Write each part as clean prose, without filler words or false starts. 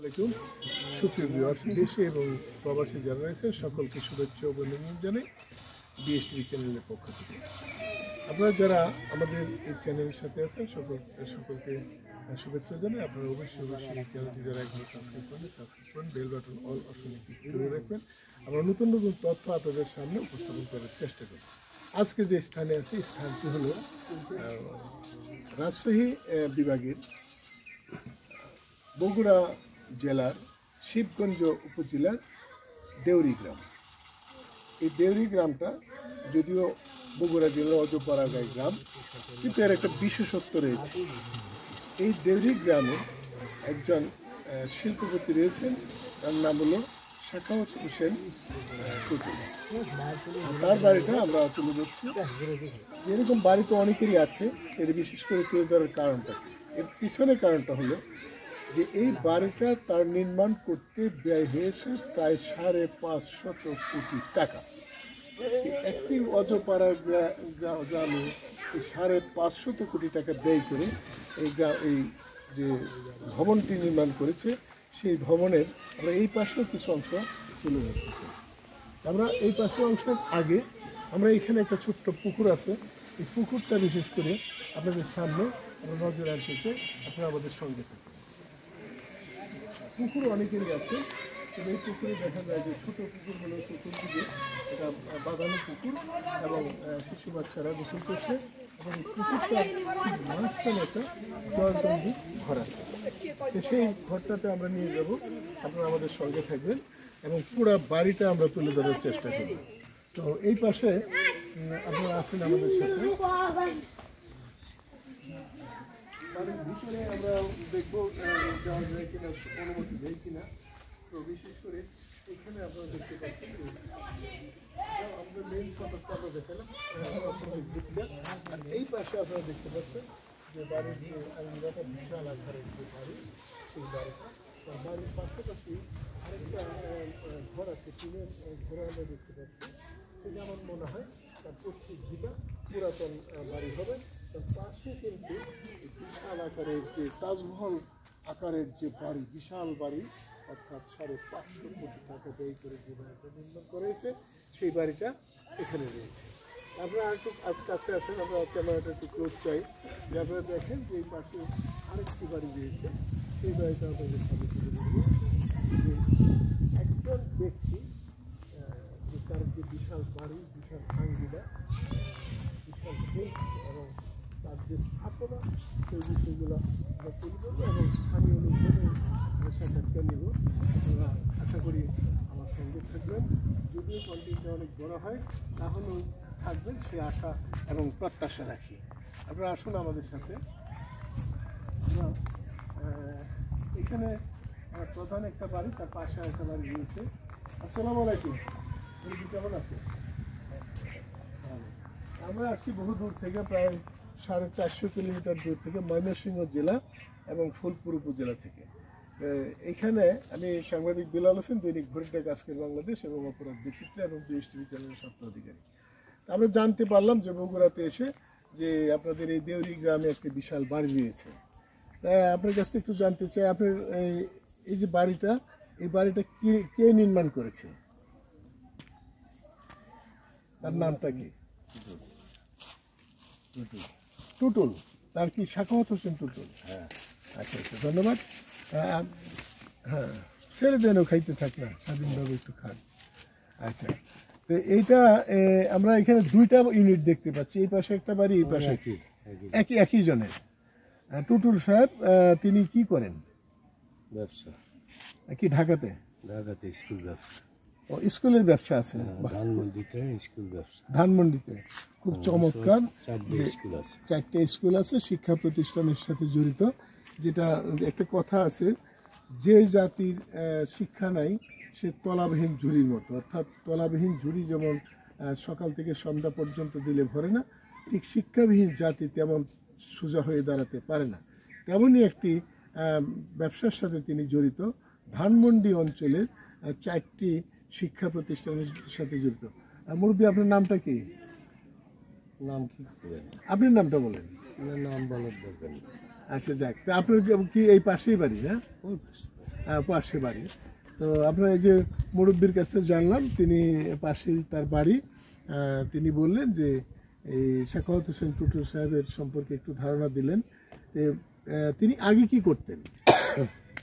আসসালামু সুপ্রিয় ভিউয়ার্স, দেশে এবং প্রবাসী যারা রয়েছেন সকলকে শুভেচ্ছা ও অভিনন্দন জানাই বিএসটিভি চ্যানেলের পক্ষ থেকে। আপনারা যারা আমাদের এই চ্যানেলের সাথে আছেন সকলকে শুভেচ্ছা জানাই। আপনারা অবশ্যই এই চ্যানেলটি যারা এখনো সাবস্ক্রাইব করেন বেল বাটন অল অপশনে ক্লিক করে রাখবেন। আমরা নতুন নতুন তথ্য আপনাদের সামনে উপস্থাপন করার চেষ্টা করি। আজকে যে স্থানে আছি স্থানটি হলো রাজশাহী বিভাগের বগুড়া জেলার শিবগঞ্জ উপজেলার দেউরি গ্রাম। এই দেউরি গ্রামটা যদিও বগুড়া জেলার অজপাড়াগাঁই গ্রাম, কিন্তু এর একটা বিশেষত্ব রয়েছে। এই দেউরি গ্রামে একজন শিল্পপতি রয়েছেন, তার নাম হলো সাখাওয়াত হোসেন টুটুল। তার বাড়িটা আমরা তুলে ধরছি। এরকম বাড়ি তো অনেকেরই আছে, এর বিশেষ করে তুলে ধরার কারণটা, এর পিছনে কারণটা হলো যে এই বাড়িটা তার নির্মাণ করতে ব্যয় হয়েছে প্রায় 550 কোটি টাকা। একটি অজপাড়া গ্রামে 550 কোটি টাকা ব্যয় করে এই যে ভবনটি নির্মাণ করেছে, সেই ভবনের আমরা এই পাশেও কিছু অংশ তুলে ধরতেছি। আমরা এই পাশের অংশের আগে আমরা এখানে একটা ছোট্ট পুকুর আছে, এই পুকুরটা বিশেষ করে আপনাদের সামনে আমরা নজর রাখতে চাই। আপনারা আমাদের সঙ্গে থাকুন। পুকুর অনেকেরই আছে, তবে এই পুকুরে দেখা যায় যে ছোটো পুকুর হলো চতুর্দিকে এটা বাঁধানো পুকুর এবং শিশু বাচ্চারা গোসল করছে, এবং এই পুকুরটার মাঝখানে একটা জলবন্দী ঘর আছে। তো সেই ঘরটাতে আমরা নিয়ে যাব, আপনারা আমাদের সঙ্গে থাকবেন এবং পুরো বাড়িটা আমরা তুলে ধরার চেষ্টা করব। তো এই পাশে আপনারা আসেন আমাদের সাথে। বাড়ির ভিতরে আমরা দেখবো যাওয়া যায় কিনা, অনুমতি দেয় কিনা। তো বিশেষ করে এখানে আপনারা দেখতে পাচ্ছেন আমাদের মেইন ফটোটা আমরা দেখালাম, আর এই পাশে আপনারা দেখতে পাচ্ছেন যে বাড়ির যে আঙ্গিনাটা বিশাল আকারের যে বাড়ি, সেই বাড়িটা বাড়ির পাশাপাশি আরেকটা ঘর আছে, টিনের ঘর আমরা দেখতে পাচ্ছি। সেটা আমার মনে হয় তার প্রত্যেক দিটা পুরাতন বাড়ি হবে। তার পাশে কিন্তু বিশাল আকারের যে তাজমহল আকারের যে বাড়ি, বিশাল বাড়ি, অর্থাৎ 550 কোটি টাকা ব্যয় করে যে বাড়িটা নির্মাণ করেছে, সেই বাড়িটা এখানে রয়েছে। আপনারা একটু কাছে আসেন, আমরা ক্যামেরাটা একটু ক্লোজ চাই, যে আপনারা দেখেন যে এই পাশে আরেকটি বাড়ি রয়েছে, সেই বাড়িটা আপনাদের সামনে তুলে ধরবো। যে একজন ব্যক্তি যে তার যে বিশাল বাড়ি, বিশাল আঙ্গিনা, বিশাল ভেদ এবং তার যে স্থাপনা, সেই বিষয়গুলো আমরা তুলে ধরবো এবং স্থানীয় লোকজনের সাক্ষাৎকার নেব। আপনারা আশা করি আমার সঙ্গে থাকবেন। যদিও কন্টেন্টটা অনেক বড় হয়, তাহলেও থাকবেন সে আশা এবং প্রত্যাশা রাখি। আপনারা আসুন আমাদের সাথে। আমরা এখানে প্রধান একটা বাড়ি, তার পাশে একটা বাড়ি রয়েছে। আসসালামু আলাইকুম, কেমন আছে? আমরা আসছি বহু দূর থেকে, প্রায় 450 কিলোমিটার দূর থেকে, ময়মনসিংহ জেলা এবং ফুলপুর উপজেলা থেকে। এইখানে আমি সাংবাদিক বিলাল হোসেন, দৈনিক ভোরের আজকের বাংলাদেশ এবং অপরাধ বিচিত্র এবং বিএসটিভি চ্যানেলের স্বত্ব অধিকারী। আমরা জানতে পারলাম যে বগুড়াতে এসে যে আপনাদের এই দেউরি গ্রামে একটি বিশাল বাড়ি রয়েছে। তাই আপনার কাছ থেকে একটু জানতে চাই, আপনার এই যে বাড়িটা, এই বাড়িটা কে নির্মাণ করেছে, তার নামটা কি? টুটুল। তার কি সাখাওয়াত হোসেন টুটুল? হ্যাঁ। আচ্ছা আচ্ছা, ধন্যবাদ। হ্যাঁ, ছেড়ে দেন, খাইতে থাক না, স্বাধীনভাবে একটু খান। আচ্ছা, তো এইটা আমরা এখানে দুইটা ইউনিট দেখতে পাচ্ছি, এই পাশে একটা বাড়ি, এই পাশে একই জনের। টুটুল সাহেব তিনি কি করেন? ব্যবসা। কি ঢাকাতে? ঢাকাতে স্কুল ব্যবসা। ও, স্কুলের ব্যবসা আছে ধানমন্ডিতে স্কুল ব্যবসা। ধানমন্ডিতে খুব চমৎকার। 4টে স্কুল আছে শিক্ষা প্রতিষ্ঠানের সাথে জড়িত। যেটা একটা কথা আছে, যে জাতির শিক্ষা নাই সে তলাবিহীন ঝুড়ির মতো, অর্থাৎ তলাবিহীন ঝুড়ি যেমন সকাল থেকে সন্ধ্যা পর্যন্ত দিলে ভরে না, ঠিক শিক্ষাবিহীন জাতি তেমন সোজা হয়ে দাঁড়াতে পারে না। তেমনই একটি ব্যবসার সাথে তিনি জড়িত। ধানমন্ডি অঞ্চলের 4টি শিক্ষা প্রতিষ্ঠানের সাথে জড়িত। মুরব্বী, আপনার নামটা কি? নাম কি করেন? আপনার নামটা বলেন। নাম বলার দরকার নেই। আচ্ছা, যাক, তা আপনার কি এই পাশেই বাড়ি? হ্যাঁ, পাশে বাড়ি। তো আপনার এই যে মুরব্বীর কাছে জানলাম তিনি পাশেই তার বাড়ি। তিনি বললেন যে এই সাখাওয়াত হোসেন টুটুল সাহেবের সম্পর্কে একটু ধারণা দিলেন। তিনি আগে কি করতেন?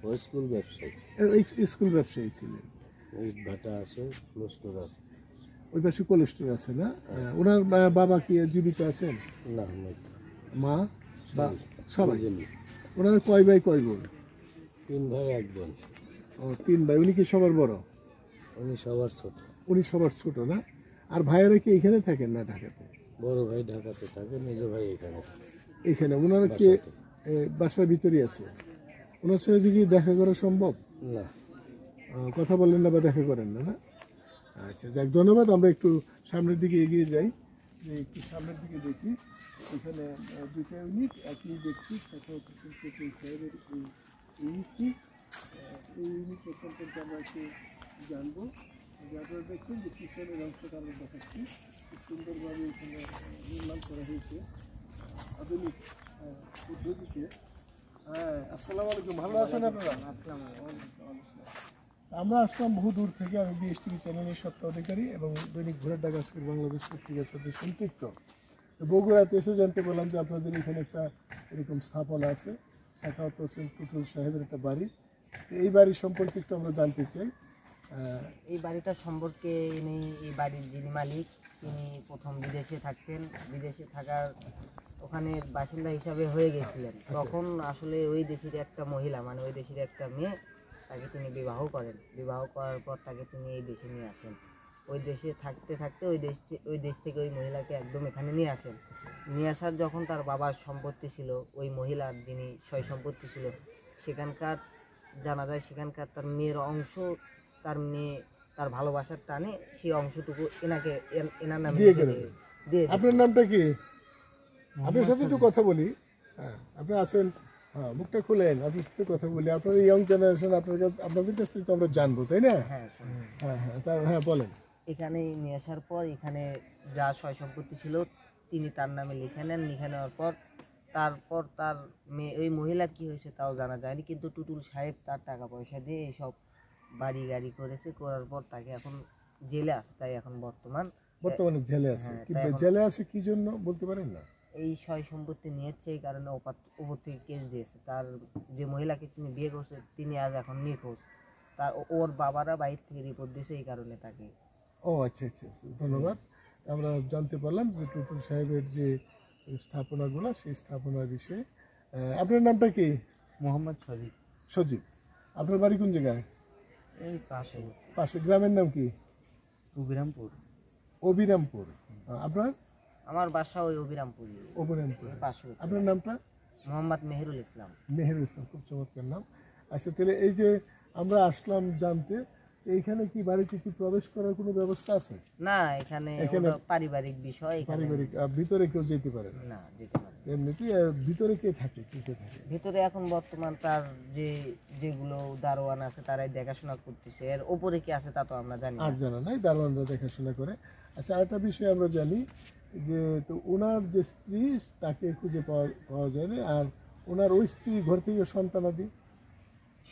ও স্কুল ব্যবসায়ী, স্কুল ব্যবসায়ী ছিলেন। ওই ভাটা আছে, ক্লোস্টোর আছে। ওই পাশে কোলেস্টোর আছে না? ওনার বাবা কি জীবিত আছেন? না, মা বা সবাই? ওনার কয় ভাই কয় বোন? 3 ভাই 1 বোন। ও 3 ভাই। উনি কি সবার বড়? উনি সবার ছোট। উনি সবার ছোট না? আর ভাইয়েরা কি এখানে থাকেন না ঢাকাতে? বড় ভাই ঢাকাতে থাকে, মেজ ভাই এখানে থাকে। এখানে ওনারা কি বাসার ভিতরে আছে? ওনার সাথে কি দেখা করা সম্ভব? না। কথা বলেন না বা দেখা করেন না? না, আচ্ছা, যাক, ধন্যবাদ। আমরা একটু সামনের দিকে এগিয়ে যাই, যে একটু সামনের দিকে দেখি। এখানে 2টা ইউনিট একই দেখছি। এই ইউনিট সম্পর্কে আমরা একটু জানবো। আপনারা দেখছেন যে পিছনের অংশটা আমরা দেখাচ্ছি, খুব সুন্দরভাবে এখানে নির্মাণ করা হয়েছে আধুনিক পদ্ধতিতে। হ্যাঁ, আসসালামু আলাইকুম। ভালো আছেন আপনারা? আমরা আসলাম বহু দূর থেকে। আমি বিএসটিভি চ্যানেলের স্বত্বাধিকারী এবং দৈনিক ভোরের ডাক আজকের বাংলাদেশ পত্রিকার সাথে সম্পৃক্ত। বগুড়াতে এসে জানতে পারলাম যে আপনাদের এখানে একটা এরকম স্থাপনা আছে, সাখাওয়াত হোসেন টুটুল সাহেবের একটা বাড়ি। এই বাড়ির সম্পর্কে একটু আমরা জানতে চাই। এই বাড়িটা সম্পর্কে এই বাড়ির যিনি মালিক, তিনি প্রথম বিদেশে থাকতেন। বিদেশে থাকার ওখানে বাসিন্দা হিসাবে হয়ে গেছিলেন। তখন আসলে ওই দেশের একটা মহিলা, মানে ওই দেশের একটা মেয়ে, তাকে তিনি বিবাহ করেন। বিবাহ করার পর তাকে তিনি এই দেশে নিয়ে আসেন। ওই দেশে থাকতে থাকতে ওই দেশ থেকে ওই মহিলাকে একদম এখানে নিয়ে আসেন। নিয়ে আসার যখন তার বাবার সম্পত্তি ছিল, ওই মহিলার যিনি সয় সম্পত্তি ছিল, সেখানকার জানা যায় সেখানকার তার মেয়ের অংশ, তার মেয়ে তার ভালোবাসার টানে সেই অংশটুকু এনার নামে দিয়ে। আপনার নামটা কি? আপনার সাথে একটু কথা বলি। হ্যাঁ, আপনি আছেন, হ্যাঁ, মুখটা খুলেন, আপনার সাথে কথা বলি। আপনার ইয়ং জেনারেশন, আপনাদের কাছ থেকে তো আমরা জানবো, তাই না? হ্যাঁ হ্যাঁ হ্যাঁ, হ্যাঁ, বলেন। এখানে নিয়ে আসার পর এখানে যা সয় সম্পত্তি ছিল তিনি তার নামে লিখে নেন। লিখে নেওয়ার পর তারপর তার মেয়ে, ওই মহিলার কি হয়েছে তাও জানা যায়নি, কিন্তু টুটুল সাহেব তার টাকা পয়সা দিয়ে এইসব বাড়ি গাড়ি করেছে। করার পর তাকে এখন জেলে আছে। তাই এখন বর্তমানে জেলে আছে। জেলে আছে কি জন্য বলতে পারেন না? এই সয় সম্পত্তি নিয়েছে, এই কারণে ওপর থেকে কেস দিয়েছে। তার যে মহিলাকে তিনি বিয়ে করছে তিনি আজ এখন নিখোঁজ। তার ওর বাবারা বাইরে থেকে রিপোর্ট দিয়েছে, এই কারণে তাকে। ও আচ্ছা আচ্ছা, ধন্যবাদ। আমরা জানতে পারলাম যে টুটুল সাহেবের যে স্থাপনাগুলো, সেই স্থাপনার বিষয়ে। আপনার নামটা কি? মোহাম্মদ সজীব। সজীব। আপনার বাড়ি কোন জায়গায়? এই পাশে। পাশে। গ্রামের নাম কি? অবিরামপুর। অবিরামপুর। আপনার? আমার বাসা ওই অবিরামপুর পাশে। আপনার নামটা? মোহাম্মদ মেহেরুল ইসলাম। মেহেরুল ইসলাম, খুব চমৎকার নাম। আচ্ছা, তাহলে এই যে আমরা আসলাম জানতে, এইখানে কি বাড়িতে কি প্রবেশ করার কোনো ব্যবস্থা আছে? না, এখানে পারিবারিক বিষয়। পারিবারিক, ভিতরে কেউ যেতে পারে না? যেতে পারে। এমনিতেই ভিতরে কে থাকে? কে থাকে ভিতরে? এখন বর্তমান তার যেগুলো দারোয়ান আছে তারাই দেখাশোনা করতেছে। এর উপরে কি আছে তা তো আমরা জানি আর জানা নাই, দারোয়ানরা দেখাশোনা করে। আচ্ছা, আরেকটা বিষয় আমরা জানি যে, তো ওনার যে স্ত্রী, তাকে খুঁজে পাওয়া যায়নি। আর ওনার ওই স্ত্রী ঘর থেকে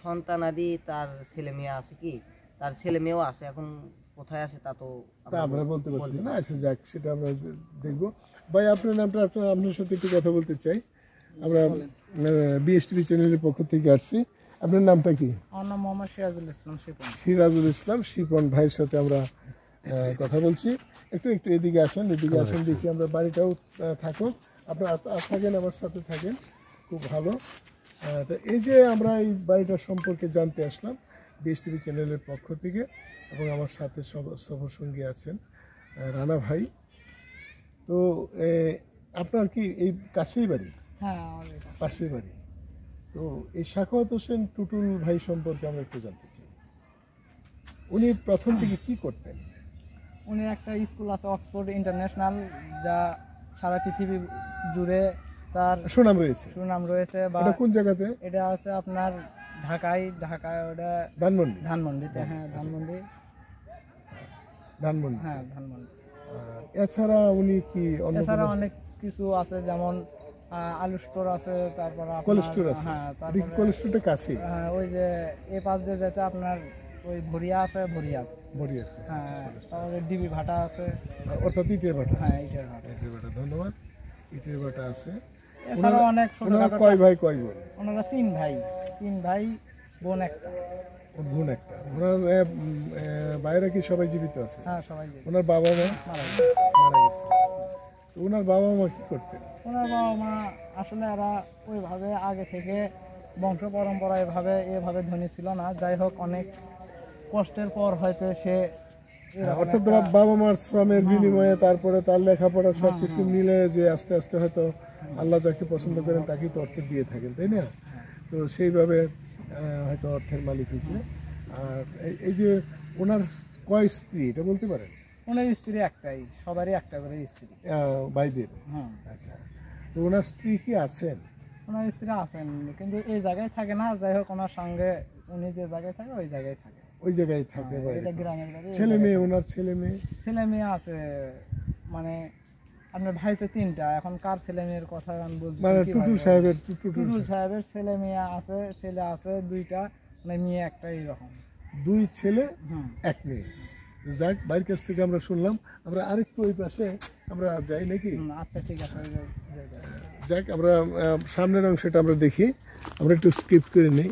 সন্তানাদি তার ছেলে মেয়ে আছে কি? তার ছেলে মেয়েও আছে। এখন কোথায় আছে তা তো আমরা বলতে পারছি না। আচ্ছা, যাক, সেটা আমরা দেখবো। ভাই, আপনার নামটা? আপনার সাথে একটু কথা বলতে চাই। আমরা বিএসটিভি চ্যানেলের পক্ষ থেকে আসছি। আপনার নামটা কি? আমার নাম মোহাম্মদ সিরাজুল ইসলাম শিপন। সিরাজুল ইসলাম শিপন ভাইয়ের সাথে আমরা কথা বলছি। একটু এদিকে আসেন, দেখি আমরা। বাড়িটাও থাকুক, আপনারা থাকেন, আমার সাথে থাকেন, খুব ভালো। তো এই যে আমরা এই বাড়িটার সম্পর্কে জানতে আসলাম বিএসটিভি চ্যানেলের পক্ষ থেকে, এবং আমার সাথে সফর সঙ্গী আছেন রানা ভাই। তো আপনার কি এই কাছেই বাড়ি? হ্যাঁ, পাশেই বাড়ি। তো এই সাখাওয়াত হোসেন টুটুল ভাই সম্পর্কে আমরা একটু জানতে চাই। উনি প্রথম থেকে কি করতেন? উনি একটা স্কুল আছে, অক্সফোর্ড ইন্টারন্যাশনাল, যা সারা পৃথিবী জুড়ে তার সুনাম রয়েছে। এটা কোন জায়গাতে? এটা আছে আপনার ঢাকায়। ওটা ধানমন্ডিতে। হ্যাঁ, ধানমন্ডি। হ্যাঁ, ধানমন্ডি। এছাড়া উনি কি এছাড়া অনেক কিছু আছে, যেমন আলু স্টোর আছে, তারপর কোল্ড স্টোর আছে, হ্যাঁ এটা কি তারপরে কোল্ড স্টোরটা কাছে? ওই যে এ পাশ দিয়ে যেতে আপনার ওই ভরিয়া আছে, ভরিয়া, বড়িয়াতে, হ্যাঁ তারপরে ডিবি ভাটা আছে, অর্থাৎ ইটের ভাটা। হ্যাঁ ইটের ভাটা। ইটের ভাটা, ধন্যবাদ। ইটের ভাটা আছে। এছাড়াও অনেক ওনারা ছোটখাটো, কয় ভাই কয় বোন? ওনারা 3 ভাই, 3 ভাই বোন একটা। ওর বোন একটা। ওনার বাইরে কি সবাই জীবিত আছে? হ্যাঁ সবাই যে ওনার বাবা মা মারা গেছে। মারা গেছে। তো ওনার বাবা মা কি করতেন? ওনার বাবা মা আসলে এরা ওইভাবে আগে থেকে বংশ পরম্পরা এভাবে ধনী ছিল না। যাই হোক, অনেক কষ্টের পর হয়তো সে এরকম অর্থাৎ একটা- বাবা মার শ্রমের বিনিময়ে, তারপরে তার লেখাপড়া সবকিছু মিলে যে আস্তে আস্তে হয়তো আল্লাহ যাকে পছন্দ করেন তাকেই তো অর্থ দিয়ে থাকেন, তাই না? তো সেইভাবে হয়তো অর্থের মালিক হয়েছে। আর এই যে ওনার কয় স্ত্রী, এটা বলতে পারেন? ওনার স্ত্রী একটাই, সবারই একটা করে স্ত্রী। ভাইদের? হ্যাঁ, আচ্ছা, তো ওনার স্ত্রী কি আছেন? ওনার স্ত্রী আছেন কিন্তু এই জায়গায় থাকে না। যাই হোক, ওনার সঙ্গে উনি যে জায়গায় থাকে ওই জায়গায় থাকে। ওই জায়গায় থাকে? হ্যাঁ, বাইরে? এটা গ্রামের বাড়ি। এই ছেলে মেয়ে, জায়গায় ওনার ছেলে মেয়ে? থাকে। ছেলে মেয়ে আছে, মানে আপনার ভাই তো 3টা। এখন কার ছেলে মেয়ের কথা আমি বলছি? মানে টুটুল সাহেবের? টুটুল সাহেবের ছেলে মেয়ে আছে, ছেলে আছে 2টা, মানে মেয়ে একটা, এইরকম। 2 ছেলে হুম। 1 মেয়ে। যাক, বাইরের কাছ থেকে আমরা শুনলাম। আমরা আরেকটু ওই পাশে আমরা যাই নাকি? আচ্ছা ঠিক আছে, যাক, আমরা সামনের অংশটা আমরা দেখি, আমরা একটু স্কিপ করে নিই।